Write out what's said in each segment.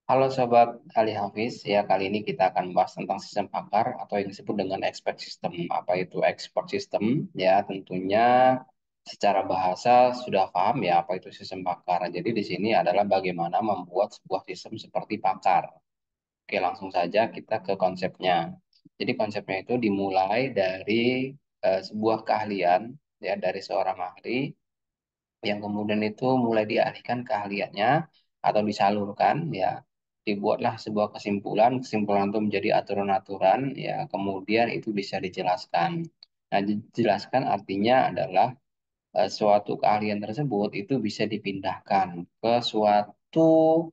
Halo Sobat Ali Hafiz, ya kali ini kita akan bahas tentang sistem pakar atau yang disebut dengan expert system. Apa itu expert system? Ya tentunya secara bahasa sudah paham ya apa itu sistem pakar. Jadi di sini adalah bagaimana membuat sebuah sistem seperti pakar. Oke, langsung saja kita ke konsepnya. Jadi konsepnya itu dimulai dari sebuah keahlian ya dari seorang ahli yang kemudian itu mulai dialihkan keahliannya atau disalurkan ya dibuatlah sebuah kesimpulan kesimpulan itu menjadi aturan-aturan ya kemudian itu bisa dijelaskan. Nah dijelaskan artinya adalah suatu keahlian tersebut itu bisa dipindahkan ke suatu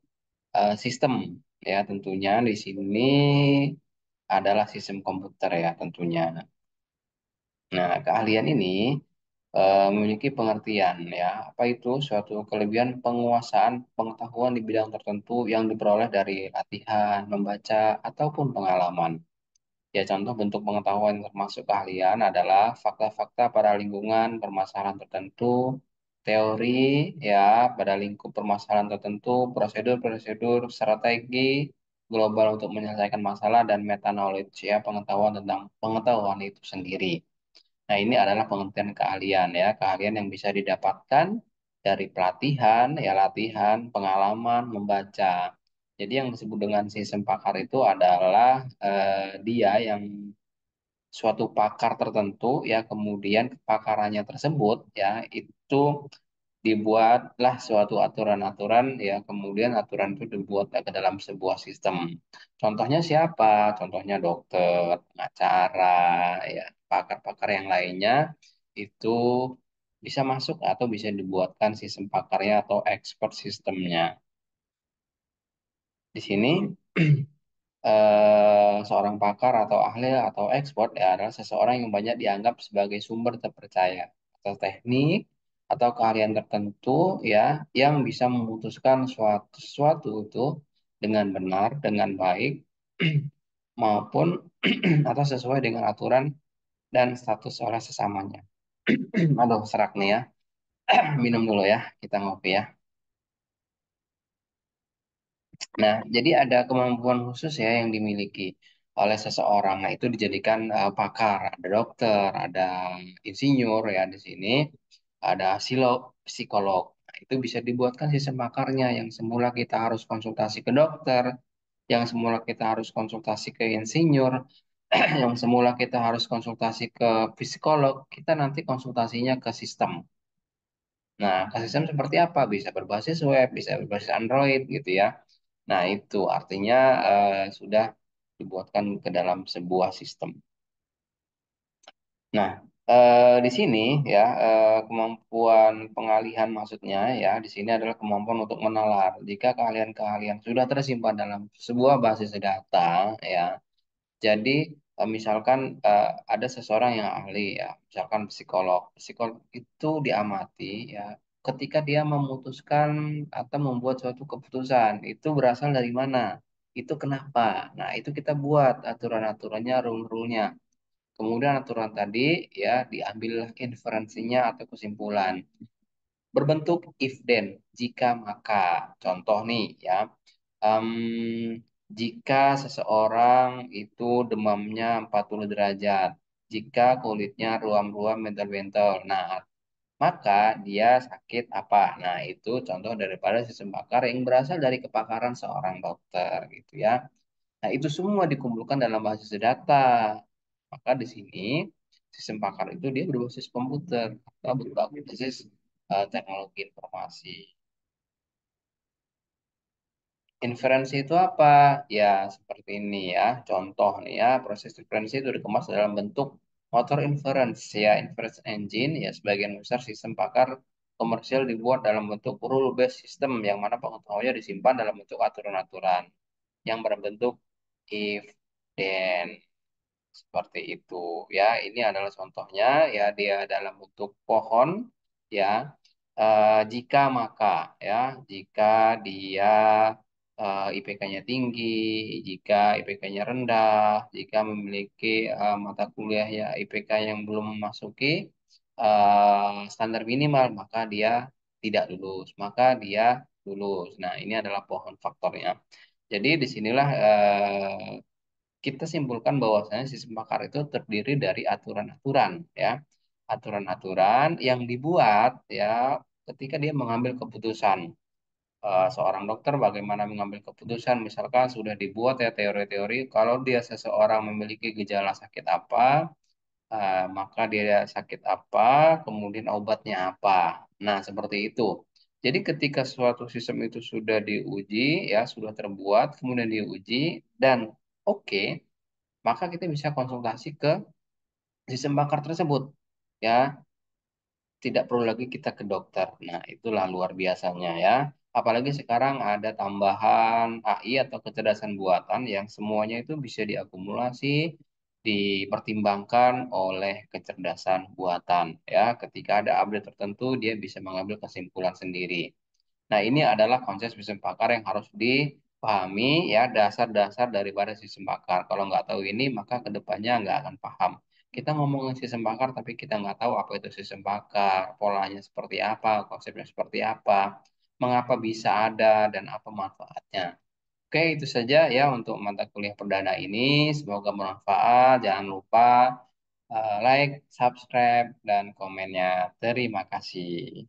sistem ya tentunya di sini adalah sistem komputer ya tentunya. Nah, keahlian ini memiliki pengertian ya, apa itu suatu kelebihan penguasaan pengetahuan di bidang tertentu yang diperoleh dari latihan, membaca, ataupun pengalaman. Ya, contoh bentuk pengetahuan termasuk keahlian adalah fakta-fakta pada lingkungan permasalahan tertentu, teori ya pada lingkup permasalahan tertentu, prosedur-prosedur, strategi global untuk menyelesaikan masalah dan meta knowledge ya pengetahuan tentang pengetahuan itu sendiri. Nah, ini adalah pengertian keahlian ya, keahlian yang bisa didapatkan dari pelatihan, ya latihan, pengalaman, membaca. Jadi yang disebut dengan sistem pakar itu adalah dia yang suatu pakar tertentu ya, kemudian kepakarannya tersebut ya itu dibuatlah suatu aturan-aturan ya, kemudian aturan itu dibuat ke dalam sebuah sistem. Contohnya siapa? Contohnya dokter, pengacara, ya pakar-pakar yang lainnya itu bisa masuk atau bisa dibuatkan sistem pakarnya atau expert sistemnya. Di sini seorang pakar atau ahli atau expert ya adalah seseorang yang banyak dianggap sebagai sumber terpercaya atau teknik atau keahlian tertentu ya yang bisa memutuskan suatu sesuatu itu dengan benar, dengan baik maupun atau sesuai dengan aturan dan status oleh sesamanya. Aduh, serak nih ya. Minum dulu ya, kita ngopi ya. Nah, jadi ada kemampuan khusus ya yang dimiliki oleh seseorang. Nah, itu dijadikan pakar. Ada dokter, ada insinyur ya di sini, ada psikolog. Nah, itu bisa dibuatkan sistem pakarnya yang semula kita harus konsultasi ke dokter, yang semula kita harus konsultasi ke insinyur, yang semula kita harus konsultasi ke psikolog, kita nanti konsultasinya ke sistem. Nah, ke sistem seperti apa? Bisa berbasis web, bisa berbasis Android gitu ya. Nah, itu artinya sudah dibuatkan ke dalam sebuah sistem. Nah, di sini ya kemampuan pengalihan maksudnya ya di sini adalah kemampuan untuk menalar. Jika keahlian-keahlian sudah tersimpan dalam sebuah basis data ya, jadi misalkan ada seseorang yang ahli ya, misalkan psikolog. Psikolog itu diamati ya, ketika dia memutuskan atau membuat suatu keputusan, itu berasal dari mana? Itu kenapa? Nah, itu kita buat aturan-aturannya, rule-rule-nya. Kemudian aturan tadi ya diambillah inferensinya atau kesimpulan. Berbentuk if then, jika maka. Contoh nih ya, Em, jika seseorang itu demamnya 40 derajat, jika kulitnya ruam-ruam bentel-bentel, nah maka dia sakit apa? Nah itu contoh daripada sistem pakar yang berasal dari kepakaran seorang dokter gitu ya. Nah itu semua dikumpulkan dalam basis data. Maka di sini sistem pakar itu dia berbasis komputer atau berbasis teknologi informasi. Inferensi itu apa? Ya, seperti ini ya. Contoh nih ya, proses inferensi itu dikemas dalam bentuk motor inference ya, inference engine ya. Sebagian besar sistem pakar komersial dibuat dalam bentuk rule based system yang mana pengetahuannya disimpan dalam bentuk aturan-aturan yang berbentuk if, then, seperti itu ya. Ini adalah contohnya ya, dia dalam bentuk pohon ya. Jika maka ya, jika dia IPK-nya tinggi, jika IPK-nya rendah, jika memiliki mata kuliah ya IPK yang belum memasuki standar minimal, maka dia tidak lulus, maka dia lulus. Nah, ini adalah pohon faktornya. Jadi disinilah kita simpulkan bahwasanya sistem pakar itu terdiri dari aturan-aturan ya. Aturan-aturan yang dibuat ya ketika dia mengambil keputusan. Seorang dokter bagaimana mengambil keputusan, misalkan sudah dibuat ya teori-teori kalau dia seseorang memiliki gejala sakit apa, maka dia sakit apa, kemudian obatnya apa. Nah, seperti itu. Jadi ketika suatu sistem itu sudah diuji, ya sudah terbuat, kemudian diuji dan oke, maka kita bisa konsultasi ke sistem pakar tersebut. Ya, tidak perlu lagi kita ke dokter. Nah, itulah luar biasanya ya. Apalagi sekarang ada tambahan AI atau kecerdasan buatan yang semuanya itu bisa diakumulasi, dipertimbangkan oleh kecerdasan buatan ya. Ketika ada update tertentu, dia bisa mengambil kesimpulan sendiri. Nah, ini adalah konsep sistem pakar yang harus dipahami ya, dasar-dasar daripada sistem pakar. Kalau nggak tahu ini, maka kedepannya nggak akan paham. Kita ngomongin sistem pakar, tapi kita nggak tahu apa itu sistem pakar, polanya seperti apa, konsepnya seperti apa, mengapa bisa ada, dan apa manfaatnya. Oke, itu saja ya untuk mata kuliah perdana ini. Semoga bermanfaat. Jangan lupa like, subscribe, dan komennya. Terima kasih.